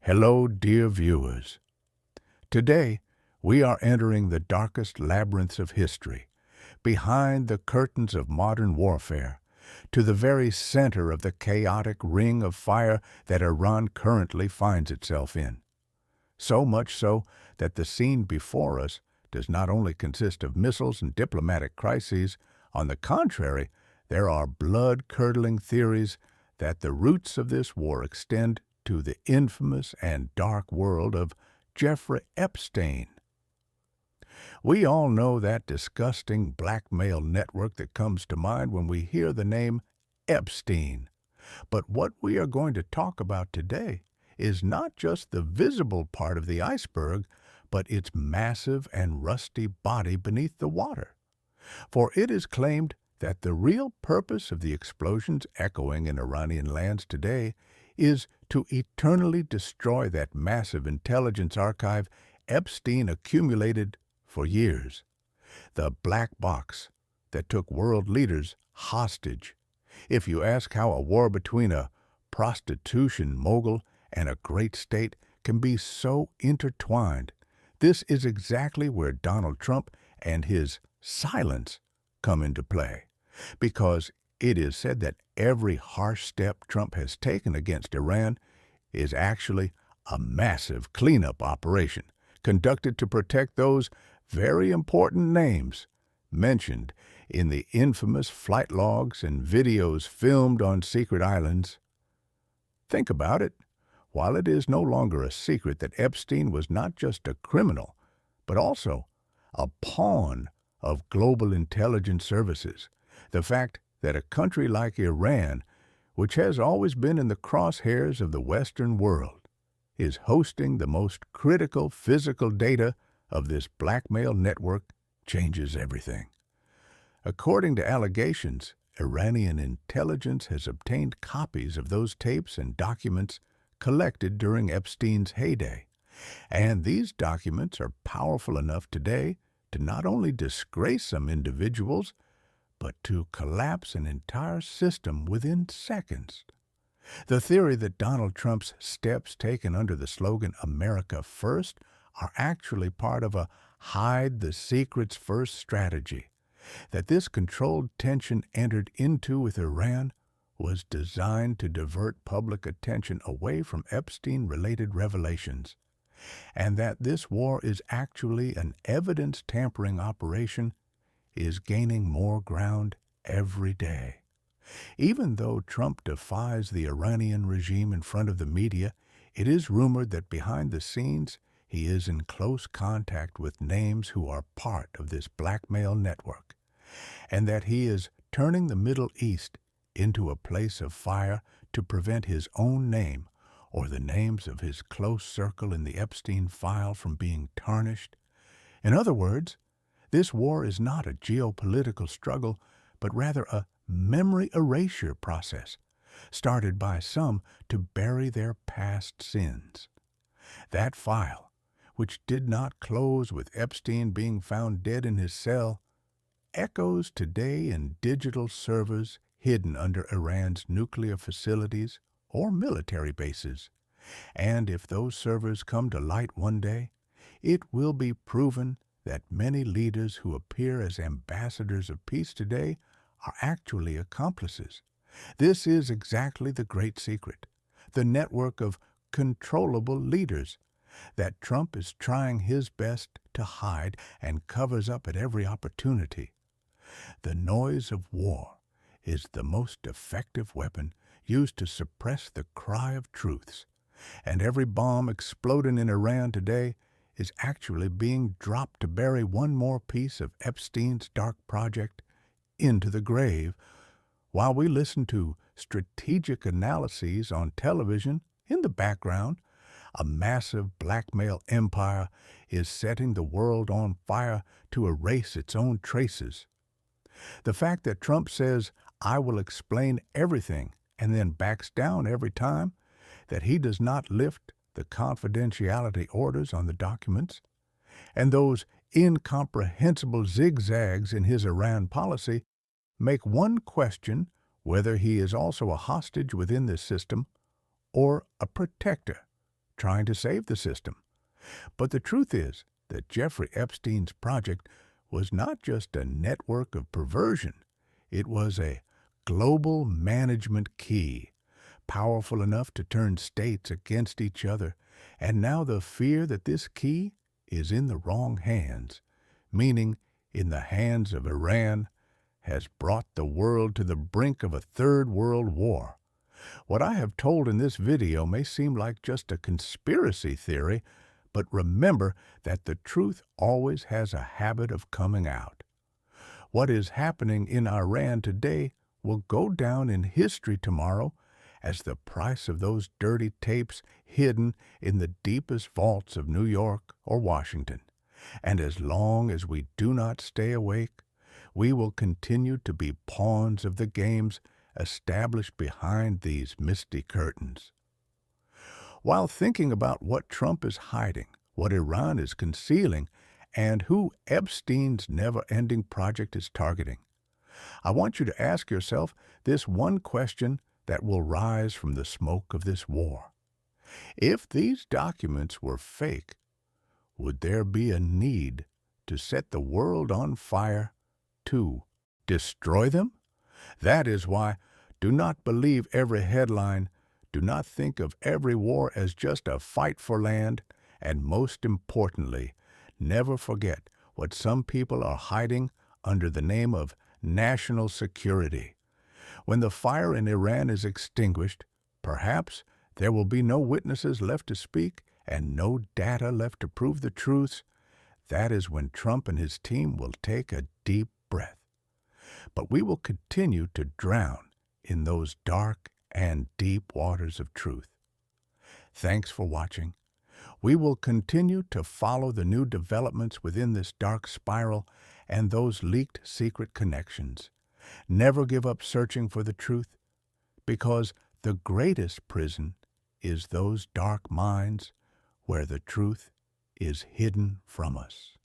Hello, dear viewers. Today, we are entering the darkest labyrinths of history, behind the curtains of modern warfare, to the very center of the chaotic ring of fire that Iran currently finds itself in. So much so that the scene before us does not only consist of missiles and diplomatic crises. On the contrary, there are blood-curdling theories that the roots of this war extend to the infamous and dark world of Jeffrey Epstein. We all know that disgusting blackmail network that comes to mind when we hear the name Epstein. But what we are going to talk about today is not just the visible part of the iceberg, but its massive and rusty body beneath the water. For it is claimed that the real purpose of the explosions echoing in Iranian lands today is to eternally destroy that massive intelligence archive Epstein accumulated for years. The black box that took world leaders hostage. If you ask how a war between a prostitution mogul and a great state can be so intertwined, this is exactly where Donald Trump and his silence come into play. Because it is said that every harsh step Trump has taken against Iran is actually a massive cleanup operation conducted to protect those very important names mentioned in the infamous flight logs and videos filmed on secret islands. Think about it. While it is no longer a secret that Epstein was not just a criminal, but also a pawn of global intelligence services, the fact that a country like Iran, which has always been in the crosshairs of the Western world, is hosting the most critical physical data of this blackmail network changes everything. According to allegations, Iranian intelligence has obtained copies of those tapes and documents collected during Epstein's heyday. And these documents are powerful enough today to not only disgrace some individuals, but to collapse an entire system within seconds. The theory that Donald Trump's steps taken under the slogan America First are actually part of a hide the secrets first strategy, that this controlled tension entered into with Iran was designed to divert public attention away from Epstein-related revelations, and that this war is actually an evidence-tampering operation is gaining more ground every day. Even though Trump defies the Iranian regime in front of the media, it is rumored that behind the scenes he is in close contact with names who are part of this blackmail network, and that he is turning the Middle East into a place of fire to prevent his own name or the names of his close circle in the Epstein file from being tarnished. In other words, this war is not a geopolitical struggle, but rather a memory erasure process, started by some to bury their past sins. That file, which did not close with Epstein being found dead in his cell, echoes today in digital servers hidden under Iran's nuclear facilities or military bases. And if those servers come to light one day, it will be proven that many leaders who appear as ambassadors of peace today are actually accomplices. This is exactly the great secret, the network of controllable leaders that Trump is trying his best to hide and covers up at every opportunity. The noise of war is the most effective weapon used to suppress the cry of truths, and every bomb exploding in Iran today is actually being dropped to bury one more piece of Epstein's dark project into the grave, while we listen to strategic analyses on television. In the background, a massive blackmail empire is setting the world on fire to erase its own traces. The fact that Trump says, "I will explain everything," and then backs down every time, that he does not lift the confidentiality orders on the documents, and those incomprehensible zigzags in his Iran policy make one question whether he is also a hostage within this system or a protector trying to save the system. But the truth is that Jeffrey Epstein's project was not just a network of perversion. It was a global management key, powerful enough to turn states against each other. And now the fear that this key is in the wrong hands, meaning in the hands of Iran, has brought the world to the brink of a third world war. What I have told in this video may seem like just a conspiracy theory, but remember that the truth always has a habit of coming out. What is happening in Iran today will go down in history tomorrow as the price of those dirty tapes hidden in the deepest vaults of New York or Washington. And as long as we do not stay awake, we will continue to be pawns of the games established behind these misty curtains. While thinking about what Trump is hiding, what Iran is concealing, and who Epstein's never-ending project is targeting, I want you to ask yourself this one question that will rise from the smoke of this war. If these documents were fake, would there be a need to set the world on fire to destroy them? That is why do not believe every headline, do not think of every war as just a fight for land, and most importantly, never forget what some people are hiding under the name of national security. When the fire in Iran is extinguished, perhaps there will be no witnesses left to speak and no data left to prove the truths. That is when Trump and his team will take a deep breath. But we will continue to drown in those dark and deep waters of truth. Thanks for watching. We will continue to follow the new developments within this dark spiral and those leaked secret connections. Never give up searching for the truth, because the greatest prison is those dark minds where the truth is hidden from us.